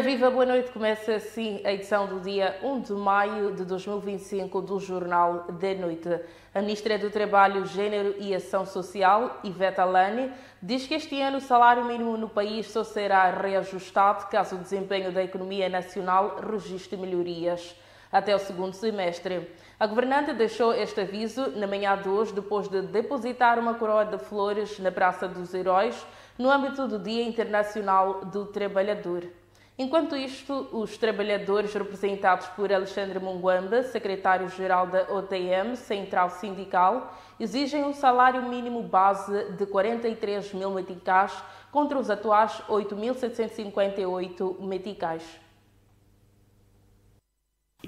viva, boa noite. Começa assim a edição do dia 1 de maio de 2025 do Jornal da Noite. A Ministra do Trabalho, Gênero e Ação Social, Ivete Alane, diz que este ano o salário mínimo no país só será reajustado caso o desempenho da economia nacional registre melhorias até o segundo semestre. A governante deixou este aviso na manhã de hoje depois de depositar uma coroa de flores na Praça dos Heróis no âmbito do Dia Internacional do Trabalhador. Enquanto isto, os trabalhadores representados por Alexandre Munguamba, secretário-geral da OTM, Central Sindical, exigem um salário mínimo base de 43 mil meticais contra os atuais 8.758 meticais.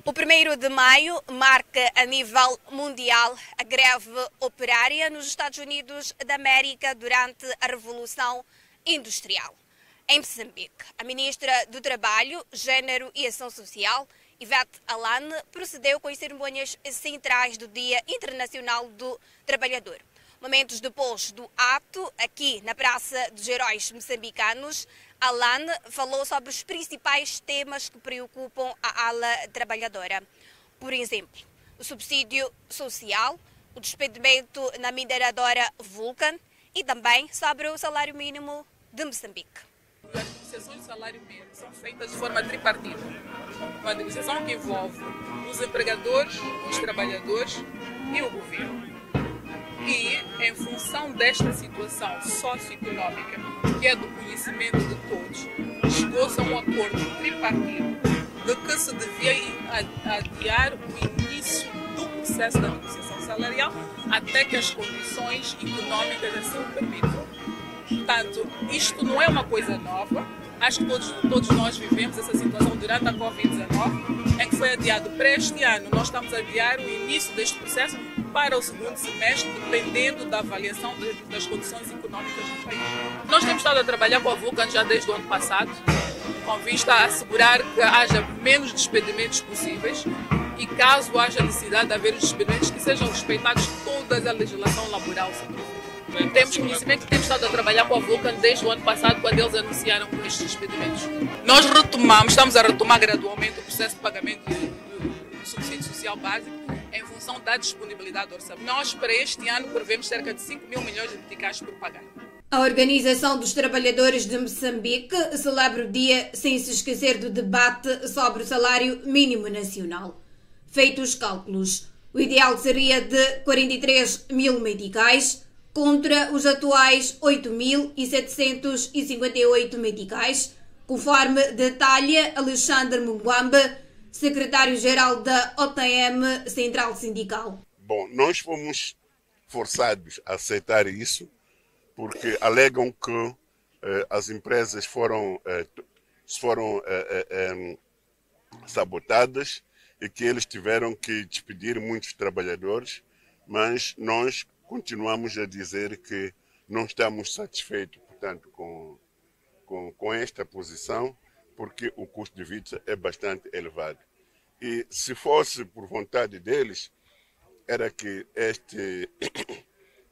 O 1º de maio marca a nível mundial a greve operária nos Estados Unidos da América durante a Revolução Industrial. Em Moçambique, a Ministra do Trabalho, Gênero e Ação Social, Ivete Alane, procedeu com as cerimônias centrais do Dia Internacional do Trabalhador. Momentos depois do ato, aqui na Praça dos Heróis Moçambicanos, Alane falou sobre os principais temas que preocupam a ala trabalhadora. Por exemplo, o subsídio social, o despedimento na mineradora Vulcan e também sobre o salário mínimo de Moçambique. As negociações de salário mínimo são feitas de forma tripartite. Uma negociação que envolve os empregadores, os trabalhadores e o governo. E, em função desta situação socioeconómica, que é do conhecimento de todos, chegou-se a um acordo tripartite de que se devia adiar o início do processo da negociação salarial até que as condições económicas assim o permitam. Portanto, isto não é uma coisa nova. Acho que todos nós vivemos essa situação durante a Covid-19, em que foi adiado para este ano. Nós estamos a adiar o início deste processo para o segundo semestre, dependendo da avaliação das condições económicas do país. Nós temos estado a trabalhar com a Vulcan já desde o ano passado, com vista a assegurar que haja menos despedimentos possíveis e, caso haja necessidade de haver os despedimentos, que sejam respeitados toda a legislação laboral sobre o Temos conhecimento que temos estado a trabalhar com a Vulcan desde o ano passado, quando eles anunciaram estes despedimentos. Nós estamos a retomar gradualmente o processo de pagamento do subsídio social básico em função da disponibilidade do orçamento. Nós, para este ano, prevemos cerca de 5 mil milhões de meticais por pagar. A Organização dos Trabalhadores de Moçambique celebra o dia sem se esquecer do debate sobre o salário mínimo nacional. Feitos os cálculos, o ideal seria de 43 mil meticais, contra os atuais 8.758 meticais, conforme detalha Alexandre Munguamba, secretário-geral da OTM Central Sindical. Bom, nós fomos forçados a aceitar isso porque alegam que as empresas foram sabotadas e que eles tiveram que despedir muitos trabalhadores, mas nós continuamos a dizer que não estamos satisfeitos, portanto, com esta posição, porque o custo de vida é bastante elevado. E se fosse por vontade deles, era que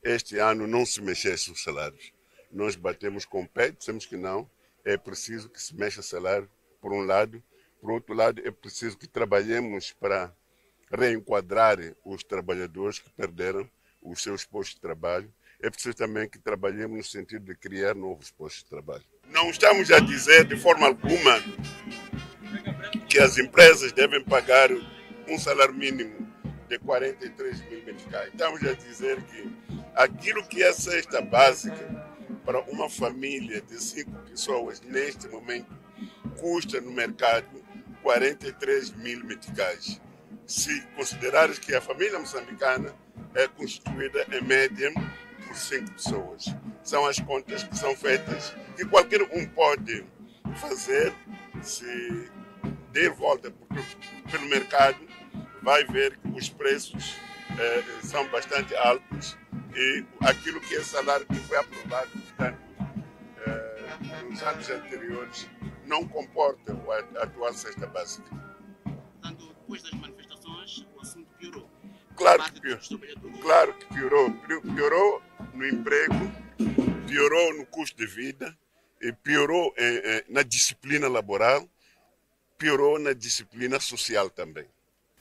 este ano não se mexesse os salários. Nós batemos com o pé, dissemos que não, é preciso que se mexa o salário, por um lado. Por outro lado, é preciso que trabalhemos para reenquadrar os trabalhadores que perderam os seus postos de trabalho. É preciso também que trabalhemos no sentido de criar novos postos de trabalho. Não estamos a dizer de forma alguma que as empresas devem pagar um salário mínimo de 43 mil meticais. Estamos a dizer que aquilo que é a cesta básica para uma família de 5 pessoas neste momento custa no mercado 43 mil meticais. Se considerares que a família moçambicana é constituída em média por 5 pessoas. São as contas que são feitas, que qualquer um pode fazer. Se der volta pelo mercado, vai ver que os preços são bastante altos e aquilo que é salário que foi aprovado, portanto, nos anos anteriores, não comporta a atual cesta básica. Portanto, depois das manifestações, o assunto piorou. Claro que piorou. Piorou no emprego, piorou no custo de vida, e piorou na disciplina laboral, piorou na disciplina social também.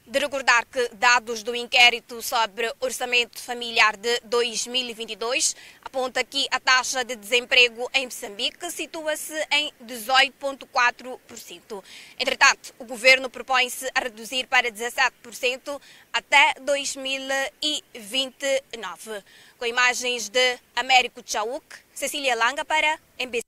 De recordar que dados do inquérito sobre orçamento familiar de 2022 aponta que a taxa de desemprego em Moçambique situa-se em 18,4%. Entretanto, o governo propõe-se a reduzir para 17% até 2029. Com imagens de Américo Chauk, Cecília Langa para MBC.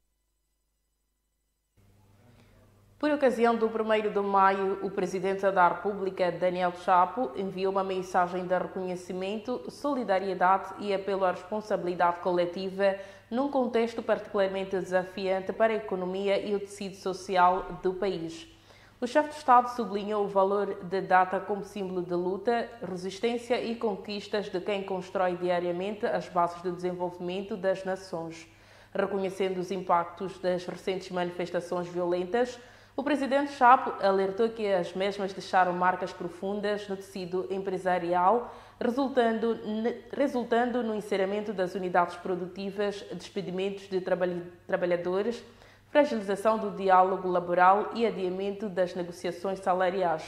Por ocasião do 1º de maio, o Presidente da República, Daniel Chapo, enviou uma mensagem de reconhecimento, solidariedade e apelo à responsabilidade coletiva num contexto particularmente desafiante para a economia e o tecido social do país. O chefe de Estado sublinhou o valor da data como símbolo de luta, resistência e conquistas de quem constrói diariamente as bases do desenvolvimento das nações. Reconhecendo os impactos das recentes manifestações violentas, o presidente Chapo alertou que as mesmas deixaram marcas profundas no tecido empresarial, resultando no encerramento das unidades produtivas, despedimentos de trabalhadores, fragilização do diálogo laboral e adiamento das negociações salariais.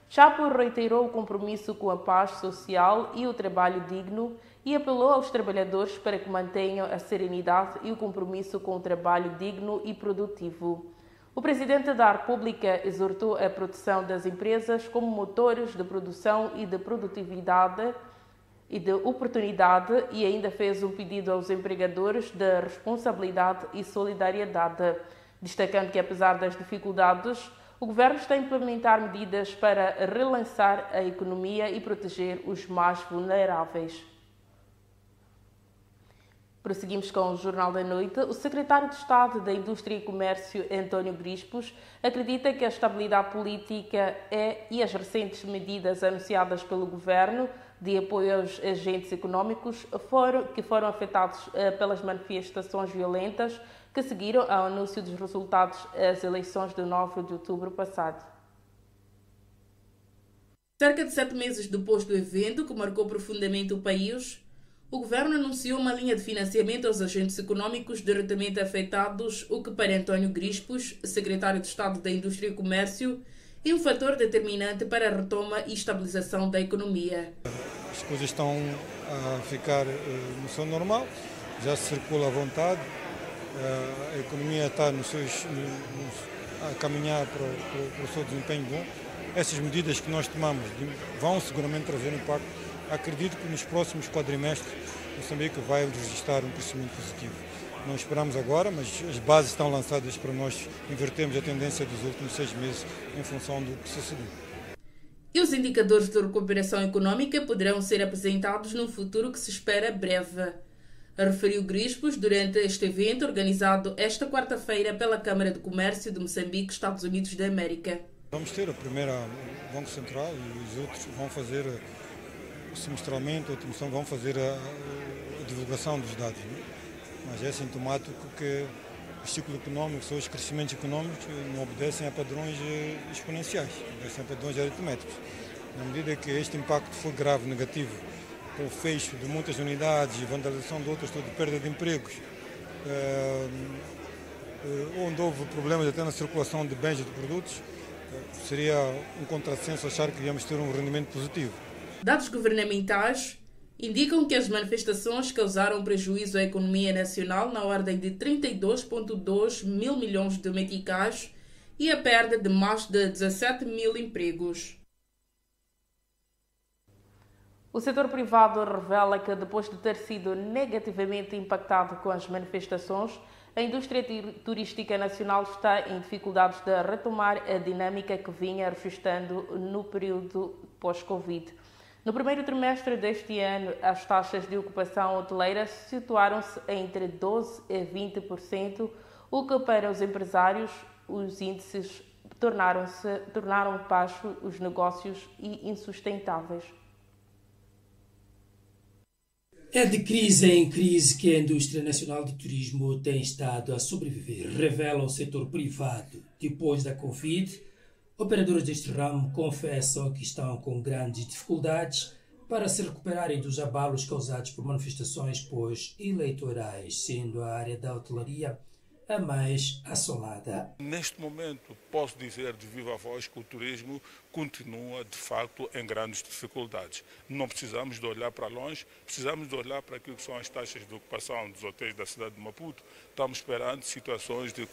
Chapo reiterou o compromisso com a paz social e o trabalho digno e apelou aos trabalhadores para que mantenham a serenidade e o compromisso com o trabalho digno e produtivo. O Presidente da República exortou a proteção das empresas como motores de produção e de produtividade e de oportunidade e ainda fez um pedido aos empregadores de responsabilidade e solidariedade, destacando que, apesar das dificuldades, o Governo está a implementar medidas para relançar a economia e proteger os mais vulneráveis. Prosseguimos com o Jornal da Noite. O secretário de Estado da Indústria e Comércio, António Grispos, acredita que a estabilidade política e as recentes medidas anunciadas pelo Governo de apoio aos agentes econômicos que foram afetados pelas manifestações violentas que seguiram ao anúncio dos resultados das eleições de 9 de outubro passado. Cerca de 7 meses depois do evento, que marcou profundamente o país, o Governo anunciou uma linha de financiamento aos agentes econômicos diretamente afetados, o que para António Grispos, secretário de Estado da Indústria e Comércio, é um fator determinante para a retoma e estabilização da economia. As coisas estão a ficar no seu normal, já se circula à vontade, a economia está a caminhar para o seu desempenho bom. Essas medidas que nós tomamos vão seguramente trazer impacto. Acredito que nos próximos quadrimestres Moçambique vai registrar um crescimento positivo. Não esperamos agora, mas as bases estão lançadas para nós invertermos a tendência dos últimos 6 meses em função do que sucedeu. E os indicadores de recuperação econômica poderão ser apresentados num futuro que se espera breve, referiu Grispos durante este evento organizado esta quarta-feira pela Câmara de Comércio de Moçambique, Estados Unidos da América. Vamos ter a primeira Banco Central e os outros vão fazer semestralmente, vão fazer a divulgação dos dados, né? Mas é sintomático que o ciclo econômico, os crescimentos econômicos não obedecem a padrões exponenciais, obedecem a padrões aritméticos. Na medida que este impacto for grave, negativo, com o fecho de muitas unidades e vandalização de outras, de perda de empregos, onde houve problemas até na circulação de bens e de produtos, seria um contrassenso achar que íamos ter um rendimento positivo. Dados governamentais indicam que as manifestações causaram prejuízo à economia nacional na ordem de 32,2 mil milhões de meticais e a perda de mais de 17 mil empregos. O setor privado revela que, depois de ter sido negativamente impactado com as manifestações, a indústria turística nacional está em dificuldades de retomar a dinâmica que vinha registrando no período pós-Covid. No primeiro trimestre deste ano, as taxas de ocupação hoteleira situaram-se entre 12% e 20%, o que para os empresários, os índices tornaram baixos os negócios e insustentáveis. É de crise em crise que a indústria nacional de turismo tem estado a sobreviver, revela o setor privado. Depois da Covid, operadores deste ramo confessam que estão com grandes dificuldades para se recuperarem dos abalos causados por manifestações pós-eleitorais, sendo a área da hotelaria a mais assolada. Neste momento, posso dizer de viva voz que o turismo continua, de facto, em grandes dificuldades. Não precisamos de olhar para longe, precisamos de olhar para aquilo que são as taxas de ocupação dos hotéis da cidade de Maputo. Estamos esperando situações de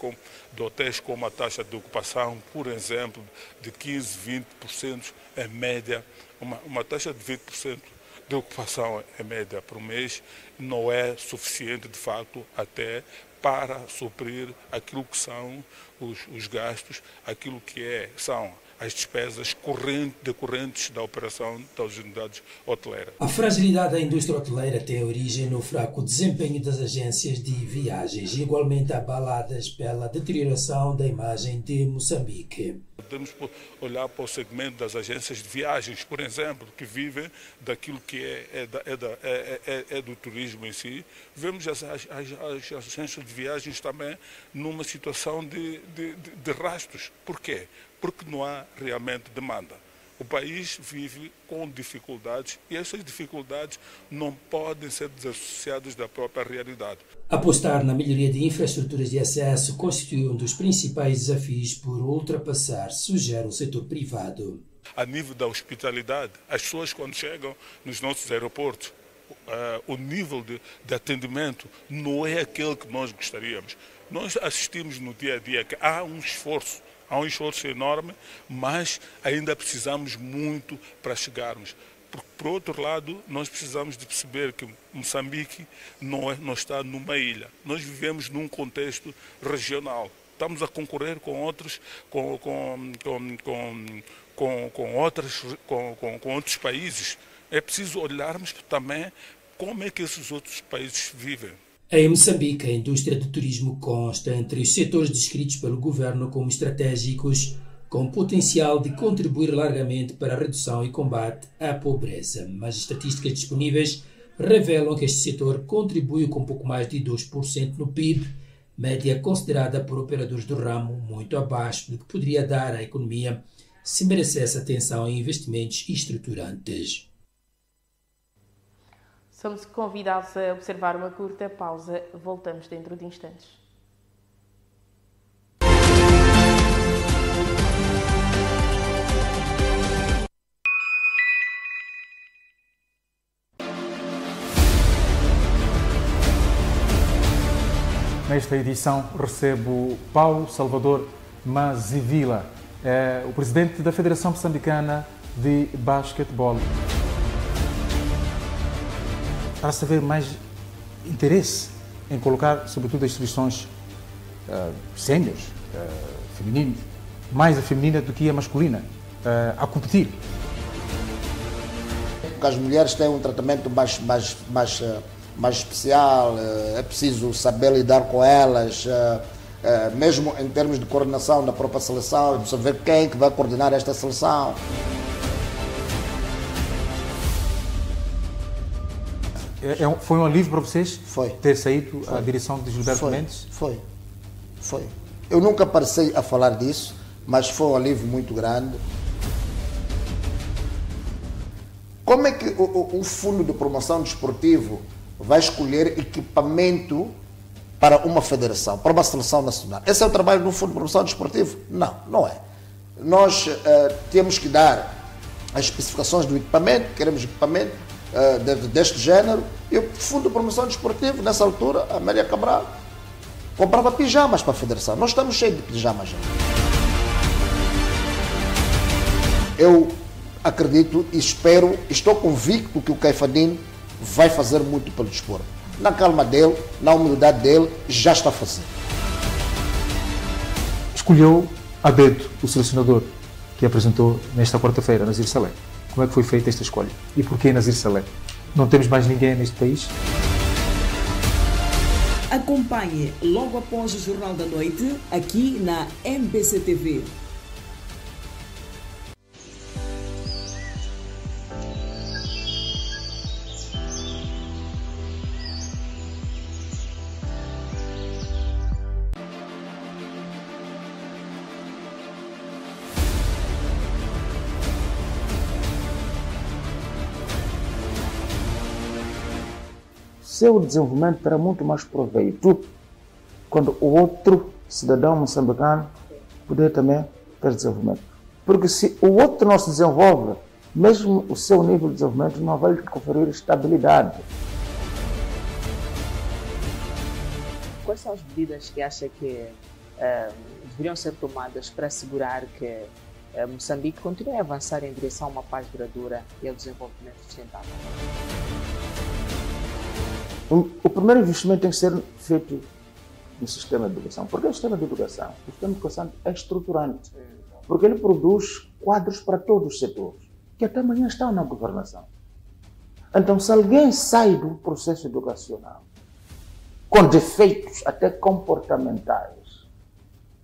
hotéis com uma taxa de ocupação, por exemplo, de 15%, 20% em média. Uma taxa de 20% de ocupação em média por mês não é suficiente, de facto, até para suprir aquilo que são os gastos, aquilo que são as despesas decorrentes da operação das unidades hoteleiras. A fragilidade da indústria hoteleira tem origem no fraco desempenho das agências de viagens, igualmente abaladas pela deterioração da imagem de Moçambique. Podemos olhar para o segmento das agências de viagens, por exemplo, que vivem daquilo que é do turismo em si. Vemos as agências de viagens também numa situação de rastros. Por quê? Porque não há realmente demanda. O país vive com dificuldades e essas dificuldades não podem ser desassociadas da própria realidade. Apostar na melhoria de infraestruturas de acesso constitui um dos principais desafios por ultrapassar, sugere o setor privado. A nível da hospitalidade, as pessoas quando chegam nos nossos aeroportos, o nível de atendimento não é aquele que nós gostaríamos. Nós assistimos no dia a dia que há um esforço enorme, mas ainda precisamos muito para chegarmos. Por outro lado, nós precisamos de perceber que Moçambique não está numa ilha. Nós vivemos num contexto regional. Estamos a concorrer com outros, com outros países. É preciso olharmos também como é que esses outros países vivem. Em Moçambique, a indústria do turismo consta entre os setores descritos pelo governo como estratégicos, com potencial de contribuir largamente para a redução e combate à pobreza. Mas estatísticas disponíveis revelam que este setor contribui com pouco mais de 2% no PIB, média considerada por operadores do ramo muito abaixo do que poderia dar à economia se merecesse atenção em investimentos estruturantes. Somos convidados a observar uma curta pausa. Voltamos dentro de instantes. Nesta edição recebo Paulo Salvador Mazivila, o presidente da Federação Moçambicana de Basquetebol. Para-se haver mais interesse em colocar, sobretudo, as instituições séniores, femininas, mais a feminina do que a masculina, a competir. As mulheres têm um tratamento mais especial, é preciso saber lidar com elas, mesmo em termos de coordenação da própria seleção, de saber quem é que vai coordenar esta seleção. Foi um alívio para vocês ter saído à direção de Gilberto Mendes? Foi. Eu nunca passei a falar disso, mas foi um alívio muito grande. Como é que o Fundo de Promoção Desportivo vai escolher equipamento para uma federação, para uma seleção nacional? Esse é o trabalho do Fundo de Promoção Desportivo? Não, não é. Nós temos que dar as especificações do equipamento, queremos equipamento deste género, e o Fundo de Promoção Desportivo, nessa altura, a Amélia Cabral comprava pijamas para a federação. Nós estamos cheios de pijamas. Eu acredito e espero, estou convicto que o Caifadinho vai fazer muito pelo desporto. Na calma dele, na humildade dele, já está fazendo. Escolheu a dedo o selecionador que apresentou nesta quarta-feira, Nazir Saleh. Como é que foi feita esta escolha? E porquê Nazir Saleh? Não temos mais ninguém neste país? Acompanhe logo após o Jornal da Noite, aqui na MBC TV. Seu desenvolvimento terá muito mais proveito quando o outro cidadão moçambicano poder também ter desenvolvimento. Porque se o outro não se desenvolve, mesmo o seu nível de desenvolvimento não vai lhe conferir estabilidade. Quais são as medidas que acha que deveriam ser tomadas para assegurar que Moçambique continue a avançar em direção a uma paz duradoura e ao desenvolvimento sustentável? O primeiro investimento tem que ser feito no sistema de educação. Porque o sistema de educação é estruturante. Porque ele produz quadros para todos os setores, que até amanhã estão na governação. Então, se alguém sai do processo educacional com defeitos até comportamentais,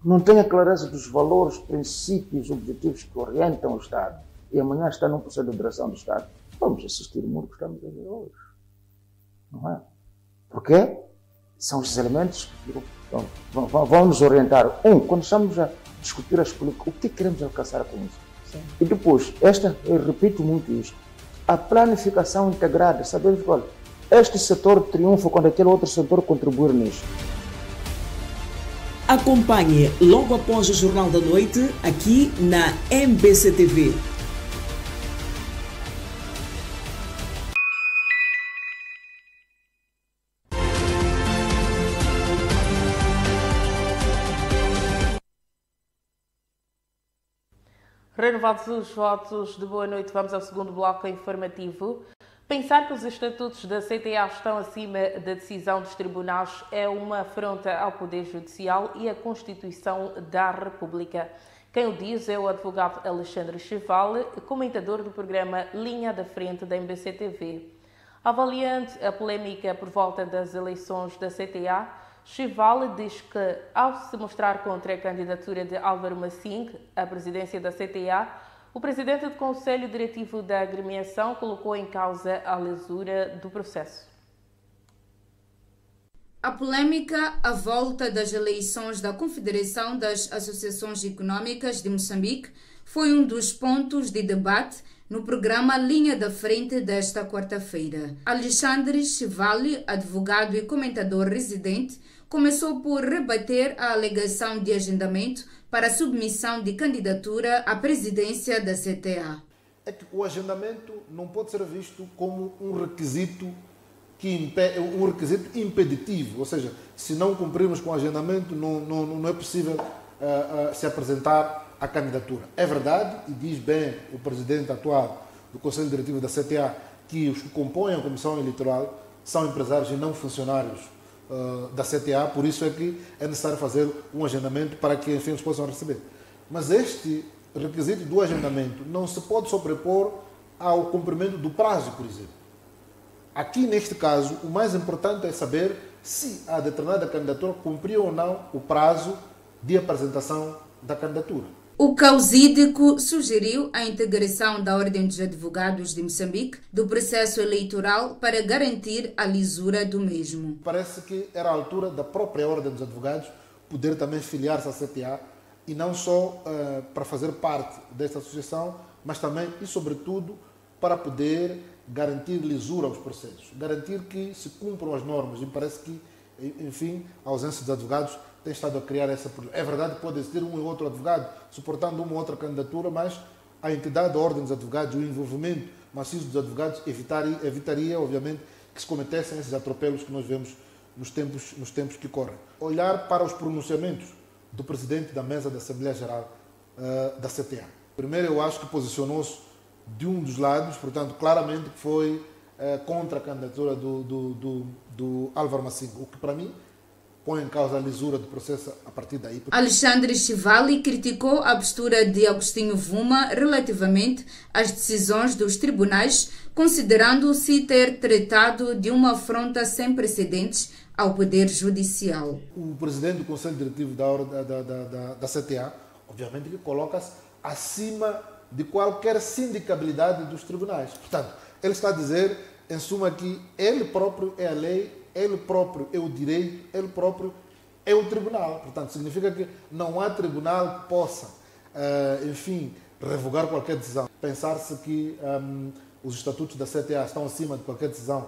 não tem a clareza dos valores, princípios, objetivos que orientam o Estado, e amanhã está num processo de direção do Estado, vamos assistir o mundo que estamos a ver hoje. Não é? Porque são esses elementos que vão nos orientar. Quando estamos a discutir as políticas, o que queremos alcançar com isso? Sim. E depois, eu repito muito isto, a planificação integrada, sabemos que, olha, este setor triunfa quando aquele outro setor contribuir nisto. Acompanhe logo após o Jornal da Noite, aqui na MBC-TV. Renovados os votos de boa noite, vamos ao segundo bloco informativo. Pensar que os estatutos da CTA estão acima da decisão dos tribunais é uma afronta ao Poder Judicial e à Constituição da República. Quem o diz é o advogado Alexandre Chevale, comentador do programa Linha da Frente da MBC-TV. Avaliando a polémica por volta das eleições da CTA, Chevale diz que, ao se mostrar contra a candidatura de Álvaro Massing à presidência da CTA, o presidente do Conselho Diretivo da agremiação colocou em causa a lisura do processo. A polêmica à volta das eleições da Confederação das Associações Econômicas de Moçambique foi um dos pontos de debate no programa Linha da Frente desta quarta-feira. Alexandre Chevale, advogado e comentador residente, começou por rebater a alegação de agendamento para a submissão de candidatura à presidência da CTA. É que o agendamento não pode ser visto como um requisito impeditivo, ou seja, se não cumprirmos com o agendamento, não é possível se apresentar à candidatura. É verdade, e diz bem o presidente atual do Conselho Diretivo da CTA, que os que compõem a Comissão Eleitoral são empresários e não funcionários da CTA, por isso é que é necessário fazer um agendamento para que, enfim, eles possam receber. Mas este requisito do agendamento não se pode sobrepor ao cumprimento do prazo, por exemplo. Aqui, neste caso, o mais importante é saber se a determinada candidatura cumpriu ou não o prazo de apresentação da candidatura. O causídico sugeriu a integração da Ordem dos Advogados de Moçambique do processo eleitoral para garantir a lisura do mesmo. Parece que era a altura da própria Ordem dos Advogados poder também filiar-se à CTA e não só para fazer parte desta associação, mas também e sobretudo para poder garantir lisura aos processos, garantir que se cumpram as normas. E parece que, enfim, a ausência dos advogados tem estado a criar essa problema. É verdade que pode existir um e outro advogado suportando uma ou outra candidatura, mas a entidade da Ordem dos Advogados, o envolvimento maciço dos advogados evitaria, obviamente, que se cometessem esses atropelos que nós vemos nos tempos que correm. Olhar para os pronunciamentos do presidente da mesa da Assembleia Geral da CTA. Primeiro, eu acho que posicionou-se de um dos lados, portanto, claramente que foi contra a candidatura do Álvaro Massing, o que para mim põe em causa a lisura do processo a partir daí. Alexandre Chevale criticou a postura de Agostinho Vuma relativamente às decisões dos tribunais, considerando-se ter tratado de uma afronta sem precedentes ao Poder Judicial. O presidente do Conselho Diretivo da CTA, obviamente, que coloca-se acima de qualquer sindicabilidade dos tribunais. Portanto, ele está a dizer, em suma, que ele próprio é a lei, ele próprio é o direito, ele próprio é o tribunal. Portanto, significa que não há tribunal que possa, enfim, revogar qualquer decisão. Pensar-se que os estatutos da CTA estão acima de qualquer decisão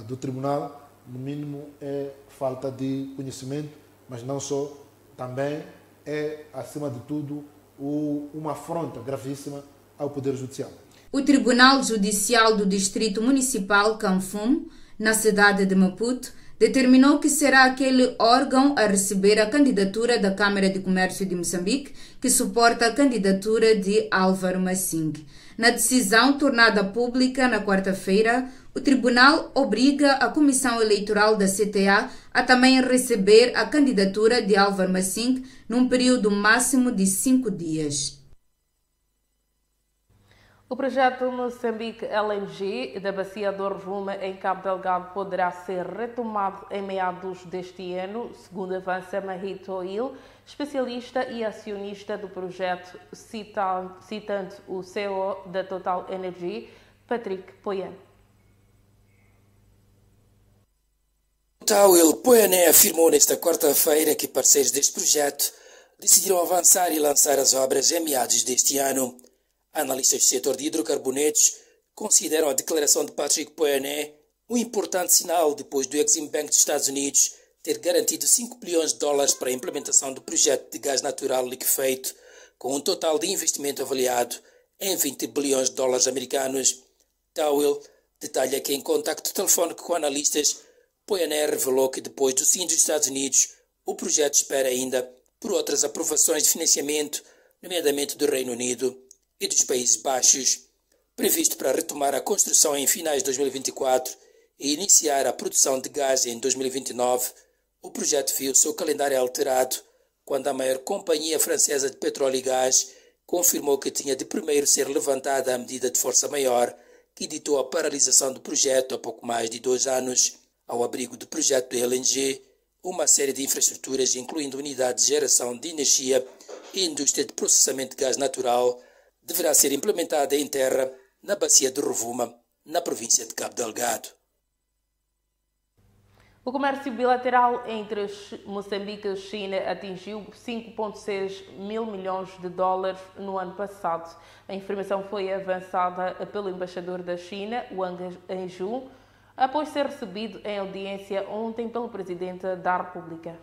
do tribunal, no mínimo, é falta de conhecimento mas não só, também é, acima de tudo, uma afronta gravíssima ao Poder Judicial. O Tribunal Judicial do Distrito Municipal Canfum, na cidade de Maputo, determinou que será aquele órgão a receber a candidatura da Câmara de Comércio de Moçambique, que suporta a candidatura de Álvaro Massing. Na decisão tornada pública na quarta-feira, o tribunal obriga a Comissão Eleitoral da CTA a também receber a candidatura de Álvaro Massing num período máximo de 5 dias. O projeto Moçambique LNG da Bacia do Rovuma em Cabo Delgado poderá ser retomado em meados deste ano, segundo avança Mahito Oil, especialista e acionista do projeto, citando o CEO da Total Energy, Patrick Poyan. Total Poyané afirmou nesta quarta-feira que parceiros deste projeto decidiram avançar e lançar as obras em meados deste ano. Analistas do setor de hidrocarbonetos consideram a declaração de Patrick Poyané um importante sinal depois do Exim Bank dos Estados Unidos ter garantido $5 bilhões para a implementação do projeto de gás natural liquefeito, com um total de investimento avaliado em $20 bilhões americanos. Towell detalha que em contacto telefónico com analistas, Poyané revelou que depois do sim dos Estados Unidos, o projeto espera ainda por outras aprovações de financiamento, nomeadamente do Reino Unido e dos Países Baixos, previsto para retomar a construção em finais de 2024 e iniciar a produção de gás em 2029. O projeto viu seu calendário alterado quando a maior companhia francesa de petróleo e gás confirmou que tinha de primeiro ser levantada a medida de força maior que ditou a paralisação do projeto há pouco mais de 2 anos. Ao abrigo do projeto do LNG, uma série de infraestruturas, incluindo unidades de geração de energia e indústria de processamento de gás natural, deverá ser implementada em terra na Bacia do Rovuma, na província de Cabo Delgado. O comércio bilateral entre Moçambique e China atingiu 5,6 mil milhões de dólares no ano passado. A informação foi avançada pelo embaixador da China, Wang Anju, após ser recebido em audiência ontem pelo Presidente da República.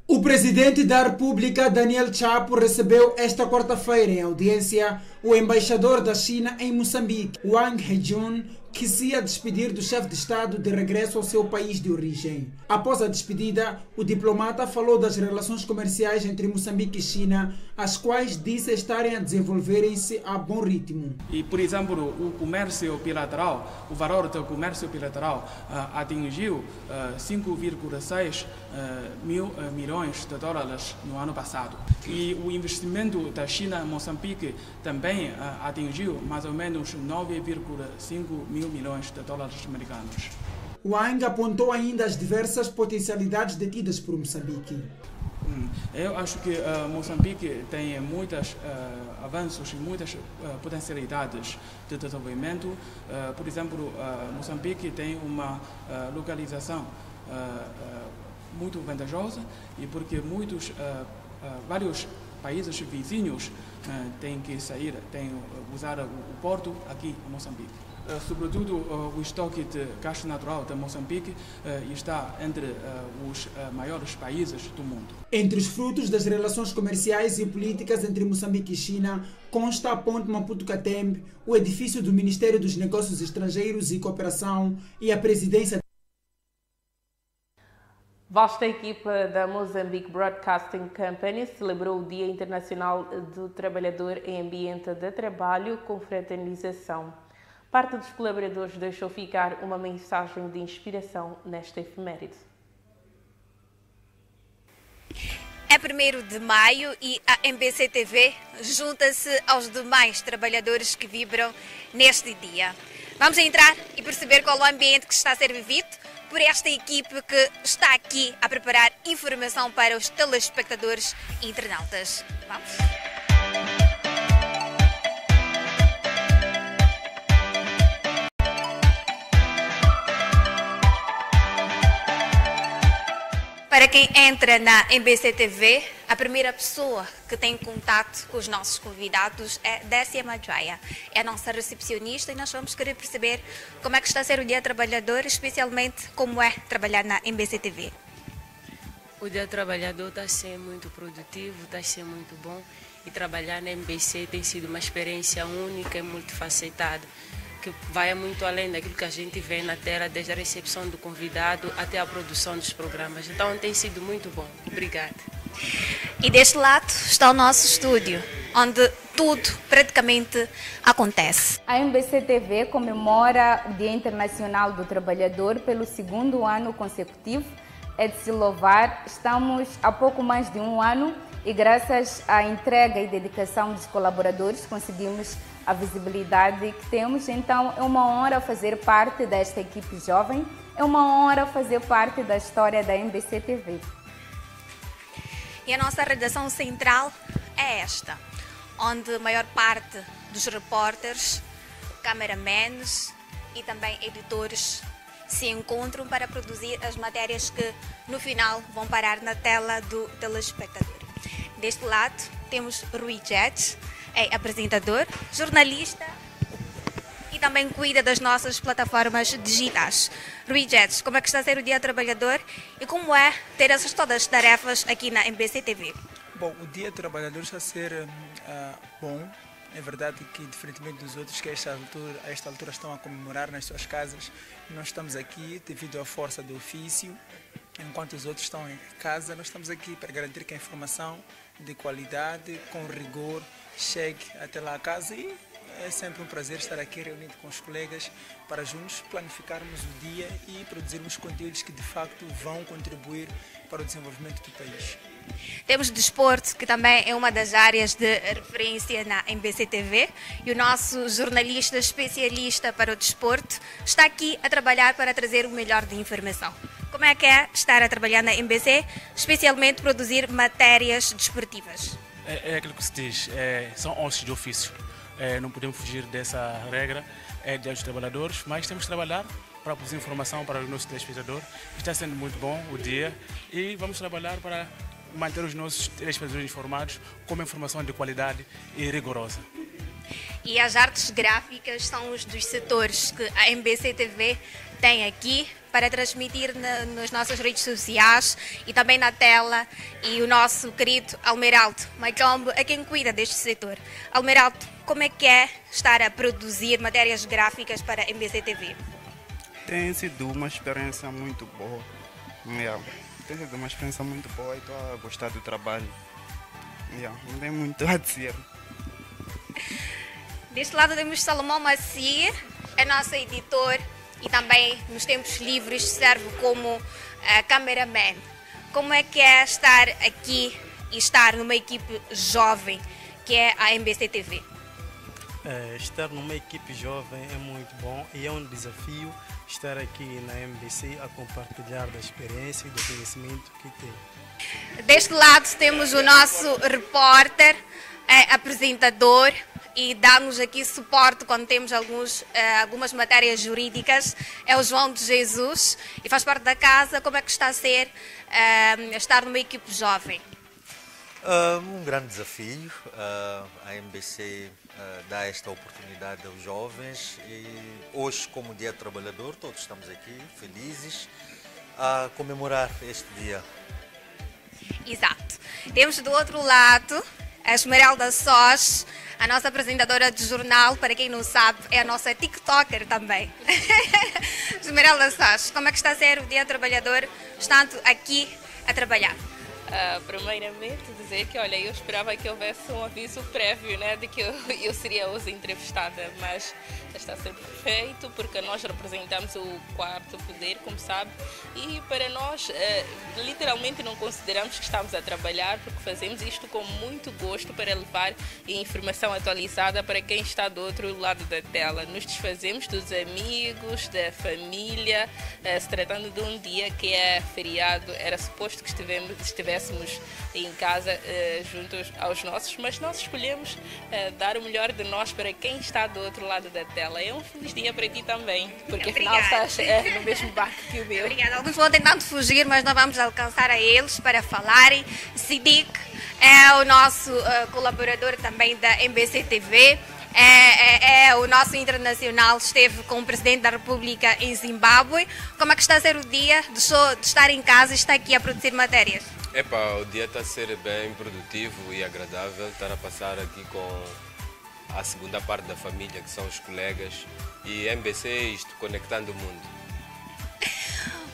O Presidente da República, Daniel Chapo, recebeu esta quarta-feira em audiência o embaixador da China em Moçambique, Wang Hejun, que se ia despedir do chefe de Estado de regresso ao seu país de origem. Após a despedida, o diplomata falou das relações comerciais entre Moçambique e China, as quais disse estarem a desenvolverem-se a bom ritmo. E, por exemplo, o comércio bilateral, o valor do comércio bilateral atingiu 5,6 mil milhões de dólares no ano passado. E o investimento da China em Moçambique também atingiu mais ou menos 9,5 mil milhões de dólares americanos. Wang apontou ainda as diversas potencialidades detidas por Moçambique. Eu acho que Moçambique tem muitos avanços e muitas potencialidades de desenvolvimento. Por exemplo, Moçambique tem uma localização muito vantajosa e porque vários países vizinhos têm que sair, têm que usar o porto aqui em Moçambique. Sobretudo, o estoque de gás natural de Moçambique está entre os maiores países do mundo. Entre os frutos das relações comerciais e políticas entre Moçambique e China, consta a ponte Maputo-Catembe, o edifício do Ministério dos Negócios Estrangeiros e Cooperação e a presidência. Vasta equipa da Mozambique Broadcasting Company celebrou o Dia Internacional do Trabalhador em Ambiente de Trabalho com fraternização. Parte dos colaboradores deixou ficar uma mensagem de inspiração nesta efeméride. É 1º de maio e a MBC-TV junta-se aos demais trabalhadores que vibram neste dia. Vamos entrar e perceber qual é o ambiente que está a ser vivido por esta equipe que está aqui a preparar informação para os telespectadores e internautas. Vamos? Para para quem entra na MBC-TV, a primeira pessoa que tem contato com os nossos convidados é Décia Madjoia. É a nossa recepcionista e nós vamos querer perceber como é que está a ser o Dia Trabalhador, especialmente como é trabalhar na MBC-TV. O Dia Trabalhador está a ser muito produtivo, está a ser muito bom. E trabalhar na MBC tem sido uma experiência única e multifacetada, que vai muito além daquilo que a gente vê na tela, desde a recepção do convidado até a produção dos programas. Então tem sido muito bom. Obrigada. E deste lado está o nosso estúdio, onde tudo praticamente acontece. A MBC-TV comemora o Dia Internacional do Trabalhador pelo 2º ano consecutivo. É de se louvar. Estamos há pouco mais de um ano e graças à entrega e dedicação dos colaboradores conseguimos a visibilidade que temos. Então é uma honra fazer parte desta equipe jovem, é uma honra fazer parte da história da MBC-TV. E a nossa redação central é esta, onde a maior parte dos repórteres, cameramans e também editores se encontram para produzir as matérias que no final vão parar na tela do telespectador. Deste lado temos Rui Jets, é apresentador, jornalista e também cuida das nossas plataformas digitais. Rui Jets, como é que está a ser o Dia Trabalhador e como é ter essas todas as tarefas aqui na MBC-TV? Bom, o Dia Trabalhador está a ser bom. É verdade que, diferentemente dos outros que a esta altura estão a comemorar nas suas casas, nós estamos aqui devido à força do ofício. Enquanto os outros estão em casa, nós estamos aqui para garantir que a informação de qualidade, com rigor, chegue até lá a casa e é sempre um prazer estar aqui reunido com os colegas para juntos planificarmos o dia e produzirmos conteúdos que de facto vão contribuir para o desenvolvimento do país. Temos desporto, que também é uma das áreas de referência na MBC-TV, e o nosso jornalista especialista para o desporto está aqui a trabalhar para trazer o melhor de informação. Como é que é estar a trabalhar na MBC, especialmente produzir matérias desportivas? É aquilo que se diz, são ossos de ofício. Não podemos fugir dessa regra, é Dia dos Trabalhadores, mas temos que trabalhar para produzir informação para o nosso telespectador. Está sendo muito bom o dia e vamos trabalhar para manter os nossos telespectadores informados com uma informação de qualidade e rigorosa. E as artes gráficas são um dos setores que a MBC-TV tem aqui para transmitir nas nossas redes sociais e também na tela. E o nosso querido Almeraldo Macombo é quem cuida deste setor. Almeraldo, como é que é estar a produzir matérias gráficas para a MBC-TV? Tem sido uma experiência muito boa. Tem sido uma experiência muito boa e estou a gostar do trabalho. Não tem muito a dizer. Deste lado temos Salomão Macier, é nosso editor e também nos tempos livres serve como cameraman. Como é que é estar aqui e estar numa equipe jovem que é a MBC-TV? Estar numa equipe jovem é muito bom e é um desafio estar aqui na MBC a compartilhar da experiência e do conhecimento que tem. Deste lado temos o nosso repórter, apresentador e dá-nos aqui suporte quando temos algumas matérias jurídicas. É o João de Jesus e faz parte da casa. Como é que está a ser estar numa equipe jovem? Um grande desafio. A MBC dá esta oportunidade aos jovens e hoje, como Dia Trabalhador, todos estamos aqui felizes a comemorar este dia. Exato. Temos do outro lado a Esmeralda Sós, a nossa apresentadora de jornal, para quem não sabe, é a nossa TikToker também. Esmeralda Sós, como é que está a ser o Dia Trabalhador, estando aqui a trabalhar? Primeiramente dizer que, olha, eu esperava que houvesse um aviso prévio, né, de que eu seria hoje entrevistada, mas está a ser perfeito porque nós representamos o quarto poder, como sabe, e para nós literalmente não consideramos que estamos a trabalhar porque fazemos isto com muito gosto para levar informação atualizada para quem está do outro lado da tela. Nos desfazemos dos amigos, da família, se tratando de um dia que é feriado, era suposto que estivéssemos estivéssemos em casa juntos aos nossos, mas nós escolhemos dar o melhor de nós para quem está do outro lado da tela. É um feliz dia para ti também, porque afinal estás no mesmo barco que o meu. Obrigada. Alguns vão tentando fugir, mas nós vamos alcançar a eles para falarem. Sidik é o nosso colaborador também da MBC TV. É o nosso internacional, esteve com o Presidente da República em Zimbábue. Como é que está a ser o dia? Deixou de estar em casa e está aqui a produzir matérias? O dia está a ser bem produtivo e agradável. Estar a passar aqui com a segunda parte da família, que são os colegas. E MBC é isto, conectando o mundo.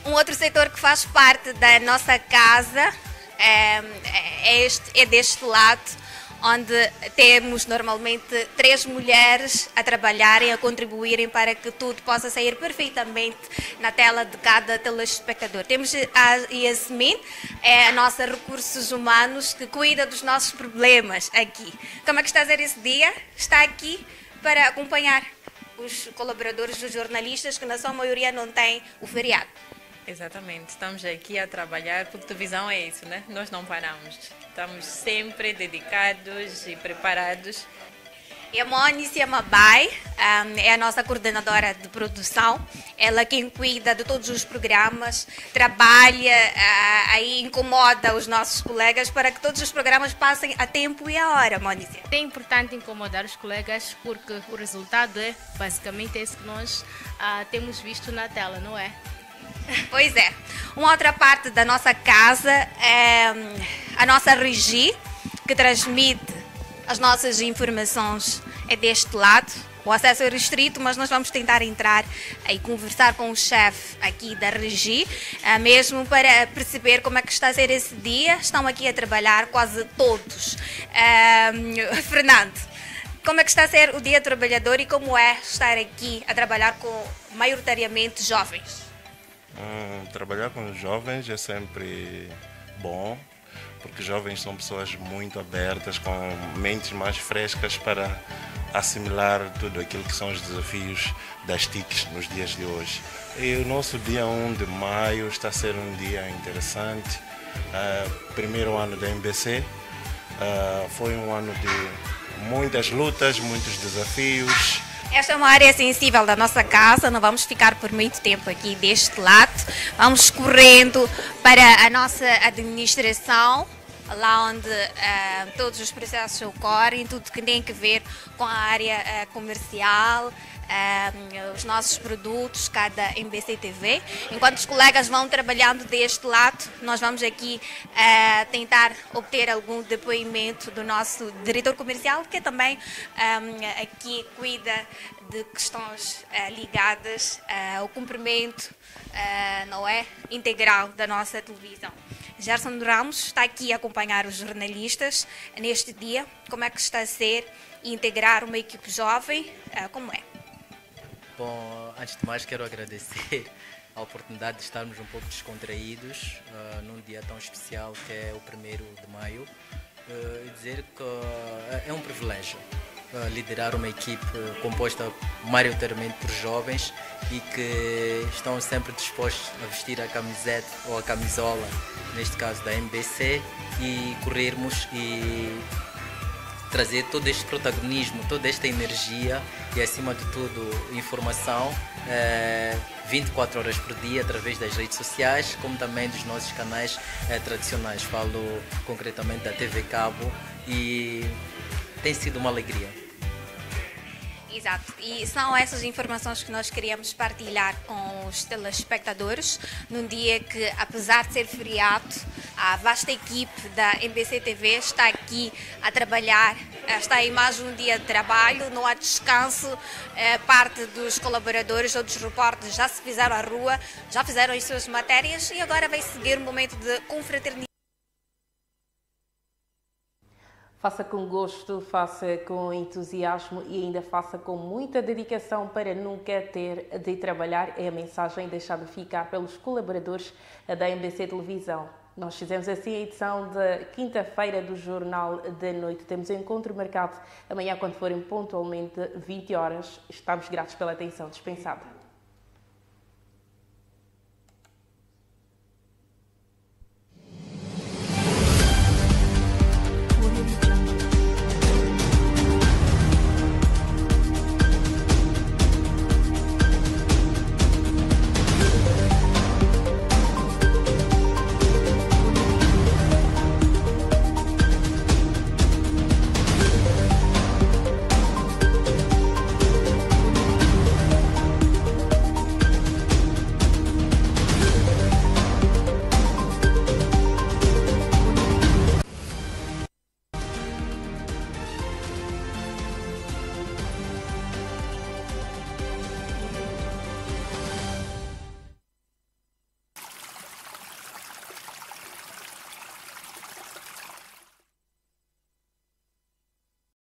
Um outro setor que faz parte da nossa casa é deste lado, onde temos normalmente 3 mulheres a trabalharem, a contribuírem para que tudo possa sair perfeitamente na tela de cada telespectador. Temos a Yasmin, é a nossa recursos humanos, que cuida dos nossos problemas aqui. Como é que está a ser esse dia? Está aqui para acompanhar os colaboradores, os jornalistas, que na sua maioria não têm o feriado. Exatamente, estamos aqui a trabalhar, porque televisão é isso, né? Nós não paramos, estamos sempre dedicados e preparados. E a Mónica Mabai é a nossa coordenadora de produção, ela quem cuida de todos os programas, trabalha, aí incomoda os nossos colegas para que todos os programas passem a tempo e a hora, Mónica. É importante incomodar os colegas porque o resultado é basicamente esse que nós temos visto na tela, não é? Pois é. Uma outra parte da nossa casa é a nossa Regi, que transmite as nossas informações deste lado. O acesso é restrito, mas nós vamos tentar entrar e conversar com o chefe aqui da Regi, mesmo para perceber como é que está a ser esse dia. Estão aqui a trabalhar quase todos. Fernando, como é que está a ser o dia trabalhador e como é estar aqui a trabalhar com maioritariamente jovens? Trabalhar com os jovens é sempre bom, porque jovens são pessoas muito abertas, com mentes mais frescas para assimilar tudo aquilo que são os desafios das TICs nos dias de hoje. E o nosso dia 1 de maio está a ser um dia interessante. Primeiro ano da MBC, foi um ano de muitas lutas, muitos desafios. Esta é uma área sensível da nossa casa, não vamos ficar por muito tempo aqui deste lado. Vamos correndo para a nossa administração, lá onde todos os processos ocorrem, tudo que tem a ver com a área comercial, os nossos produtos, cada MBC TV. Enquanto os colegas vão trabalhando deste lado, nós vamos aqui tentar obter algum depoimento do nosso diretor comercial, que também aqui cuida de questões ligadas ao cumprimento não é, integral da nossa televisão. Gerson Ramos está aqui a acompanhar os jornalistas neste dia. Como é que está a ser integrar uma equipe jovem? Como é? Bom, antes de mais quero agradecer a oportunidade de estarmos um pouco descontraídos num dia tão especial que é o 1º de maio e dizer que é um privilégio liderar uma equipe composta maioritariamente por jovens e que estão sempre dispostos a vestir a camiseta ou a camisola, neste caso da MBC, e corrermos e trazer todo este protagonismo, toda esta energia e, acima de tudo, informação 24 horas por dia através das redes sociais, como também dos nossos canais tradicionais. Falo concretamente da TV Cabo e tem sido uma alegria. Exato, e são essas informações que nós queríamos partilhar com os telespectadores num dia que, apesar de ser feriado, a vasta equipe da MBC TV está aqui a trabalhar, está em mais um dia de trabalho, não há descanso, parte dos colaboradores ou dos repórteres já se fizeram à rua, já fizeram as suas matérias e agora vai seguir um momento de confraternidade. Faça com gosto, faça com entusiasmo e ainda faça com muita dedicação para nunca ter de trabalhar. É a mensagem deixada ficar pelos colaboradores da MBC Televisão. Nós fizemos assim a edição de quinta-feira do Jornal da Noite. Temos um encontro marcado amanhã quando forem pontualmente 20 horas. Estamos gratos pela atenção dispensada.